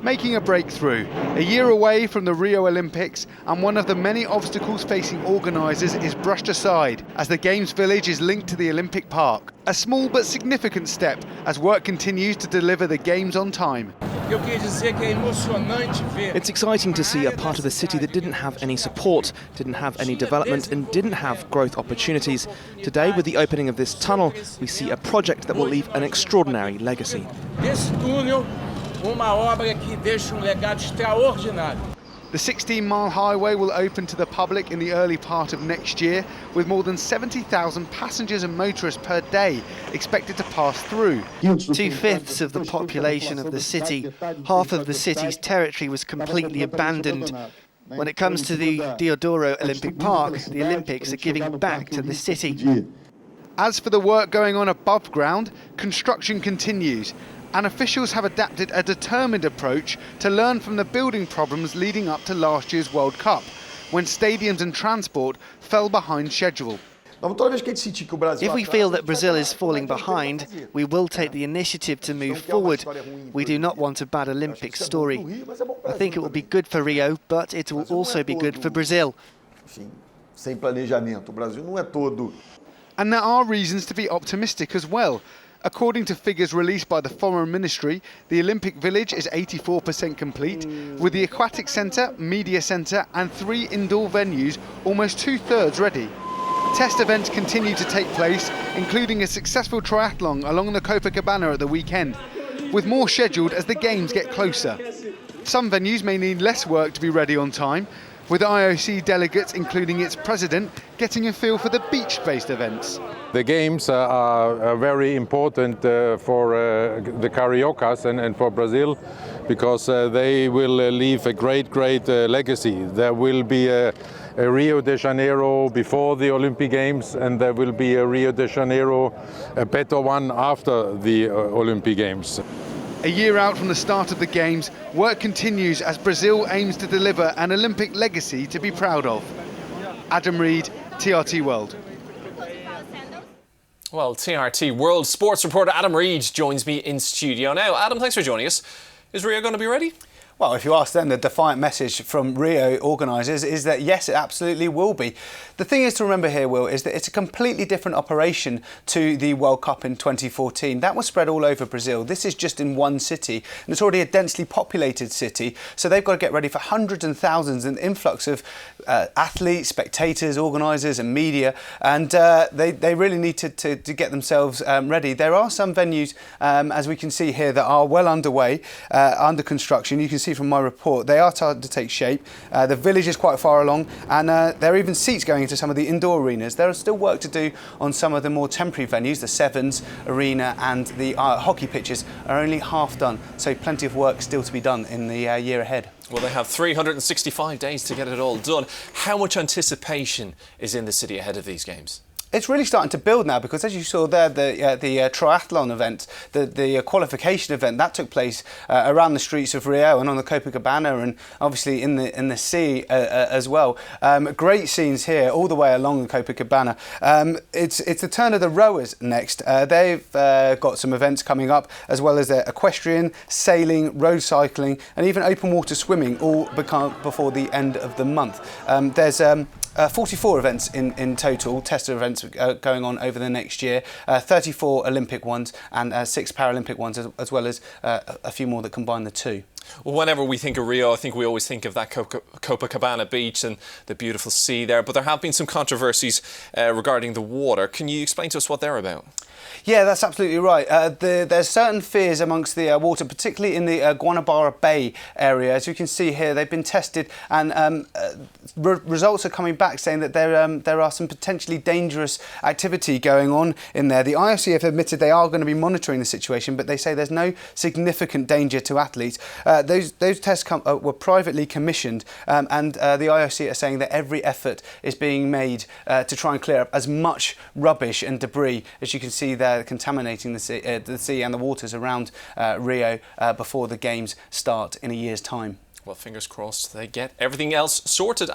Making a breakthrough, a year away from the Rio Olympics, and one of the many obstacles facing organisers is brushed aside as the Games Village is linked to the Olympic Park. A small but significant step as work continues to deliver the Games on time. It's exciting to see a part of the city that didn't have any support, didn't have any development and didn't have growth opportunities. Today, with the opening of this tunnel, we see a project that will leave an extraordinary legacy. The 16-mile highway will open to the public in the early part of next year, with more than 70,000 passengers and motorists per day expected to pass through. 2/5 of the population of the city, half of the city's territory was completely abandoned. When it comes to the Deodoro Olympic Park, the Olympics are giving back to the city. As for the work going on above ground, construction continues, and officials have adapted a determined approach to learn from the building problems leading up to last year's World Cup, when stadiums and transport fell behind schedule. If we feel that Brazil is falling behind, we will take the initiative to move forward. We do not want a bad Olympic story. I think it will be good for Rio, but it will also be good for Brazil. And there are reasons to be optimistic as well. According to figures released by the Foreign Ministry, the Olympic Village is 84% complete, with the Aquatic Centre, Media Centre and 3 indoor venues almost 2/3 ready. Test events continue to take place, including a successful triathlon along the Copacabana at the weekend, with more scheduled as the Games get closer. Some venues may need less work to be ready on time, with IOC delegates, including its president, getting a feel for the beach-based events. The Games are very important for the Cariocas and for Brazil, because they will leave a great legacy. There will be a Rio de Janeiro before the Olympic Games, and there will be a Rio de Janeiro, a better one after the Olympic Games. A year out from the start of the Games, work continues as Brazil aims to deliver an Olympic legacy to be proud of. Adam Reed, TRT World. Well, TRT World sports reporter Adam Reed joins me in studio now. Adam, thanks for joining us. Is Rio going to be ready? Well, if you ask them, the defiant message from Rio organisers is that yes, it absolutely will be. The thing is to remember here, Will, is that it's a completely different operation to the World Cup in 2014. That was spread all over Brazil. This is just in one city, and it's already a densely populated city, so they've got to get ready for hundreds and thousands, an influx of athletes, spectators, organisers and media, and they really need to get themselves ready. There are some venues, as we can see here, that are well underway, under construction. You can see from my report, they are starting to take shape. The village is quite far along, and there are even seats going into some of the indoor arenas. There is still work to do on some of the more temporary venues. The Sevens Arena and the hockey pitches are only half done, so plenty of work still to be done in the year ahead. Well, they have 365 days to get it all done. How much anticipation is in the city ahead of these Games? It's really starting to build now, because as you saw there, the triathlon event, the qualification event, that took place around the streets of Rio and on the Copacabana, and obviously in the sea as well. Great scenes here all the way along the Copacabana. It's the turn of the rowers next. They've got some events coming up, as well as their equestrian, sailing, road cycling and even open water swimming, all before the end of the month. There's 44 events in total, test events going on over the next year, 34 Olympic ones and 6 Paralympic ones, as well as a few more that combine the two. Well, whenever we think of Rio, I think we always think of that Copacabana beach and the beautiful sea there, but there have been some controversies regarding the water. Can you explain to us what they're about? Yeah, that's absolutely right. There's certain fears amongst the water, particularly in the Guanabara Bay area. As you can see here, they've been tested, and results are coming back saying that there are some potentially dangerous activity going on in there. The IOC have admitted they are going to be monitoring the situation, but they say there's no significant danger to athletes. Those tests were privately commissioned, and the IOC are saying that every effort is being made to try and clear up as much rubbish and debris as you can see there, contaminating the sea and the waters around Rio before the Games start in a year's time. Well, fingers crossed they get everything else sorted.